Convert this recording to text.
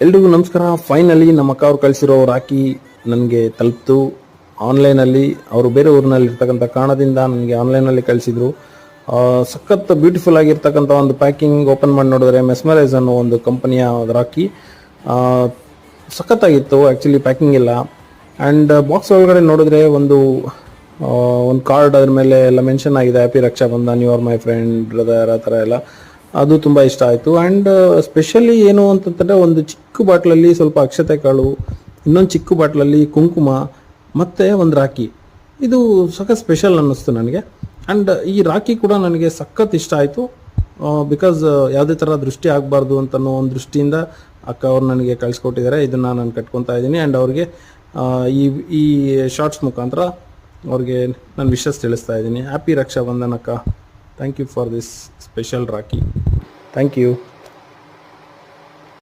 ಎಲ್ರಿಗೂ ನಮಸ್ಕಾರ. ಫೈನಲಿ ನಮ್ಮ ಅಕ್ಕ ಅವ್ರು ಕಳಿಸಿರೋ ರಾಖಿ ನನಗೆ ತಲುಪ್ತು ಆನ್ಲೈನಲ್ಲಿ. ಅವರು ಬೇರೆ ಊರಿನಲ್ಲಿ ಇರ್ತಕ್ಕಂಥ ಕಾರಣದಿಂದ ನನಗೆ ಆನ್ಲೈನಲ್ಲಿ ಕಳಿಸಿದ್ರು. ಸಖತ್ ಬ್ಯೂಟಿಫುಲ್ ಆಗಿರ್ತಕ್ಕಂಥ ಒಂದು ಪ್ಯಾಕಿಂಗ್ ಓಪನ್ ಮಾಡಿ ನೋಡಿದ್ರೆ ಮೆಸ್ಮರೈಸ್ ಅನ್ನೋ ಒಂದು ಕಂಪನಿಯ ರಾಖಿ ಸಖತ್ತಾಗಿತ್ತು. ಆ್ಯಕ್ಚುಲಿ ಪ್ಯಾಕಿಂಗ್ ಇಲ್ಲ. ಆ್ಯಂಡ್ ಬಾಕ್ಸ್ ಒಳಗಡೆ ನೋಡಿದ್ರೆ ಒಂದು ಕಾರ್ಡ್, ಅದ್ರ ಮೇಲೆ ಎಲ್ಲ ಮೆನ್ಷನ್ ಆಗಿದೆ, happy Raksha Bandhan, you are my friend brother, ಆ ಥರ ಎಲ್ಲ. ಅದು ತುಂಬ ಇಷ್ಟ ಆಯಿತು. ಆ್ಯಂಡ್ ಸ್ಪೆಷಲಿ ಏನು ಅಂತಂದರೆ ಒಂದು ಚಿಕ್ಕ ಬಾಟ್ಲಲ್ಲಿ ಸ್ವಲ್ಪ ಅಕ್ಷತೆ ಕಾಳು, ಇನ್ನೊಂದು ಚಿಕ್ಕ ಬಾಟ್ಲಲ್ಲಿ ಕುಂಕುಮ ಮತ್ತು ಒಂದು ರಾಖಿ. ಇದು ಸಖತ್ ಸ್ಪೆಷಲ್ ಅನ್ನಿಸ್ತು ನನಗೆ. ಆ್ಯಂಡ್ ಈ ರಾಖಿ ಕೂಡ ನನಗೆ ಸಖತ್ ಇಷ್ಟ ಆಯಿತು. ಬಿಕಾಸ್ ಯಾವುದೇ ಥರ ದೃಷ್ಟಿ ಆಗಬಾರ್ದು ಅಂತನೋ ಒಂದು ದೃಷ್ಟಿಯಿಂದ ಅಕ್ಕ ಅವ್ರು ನನಗೆ ಕಳಿಸ್ಕೊಟ್ಟಿದ್ದಾರೆ. ಇದನ್ನು ನಾನು ಕಟ್ಕೊತಾ ಇದ್ದೀನಿ. ಆ್ಯಂಡ್ ಅವ್ರಿಗೆ ಈ ಶಾರ್ಟ್ಸ್ ಮುಖಾಂತರ ಅವ್ರಿಗೆ ನಾನು ವಿಶಸ್ ತಿಳಿಸ್ತಾ ಇದ್ದೀನಿ. ಹ್ಯಾಪಿ ರಕ್ಷಾ ಬಂಧನ್ ಅಕ್ಕ. Thank you for this special rakhi. Thank you.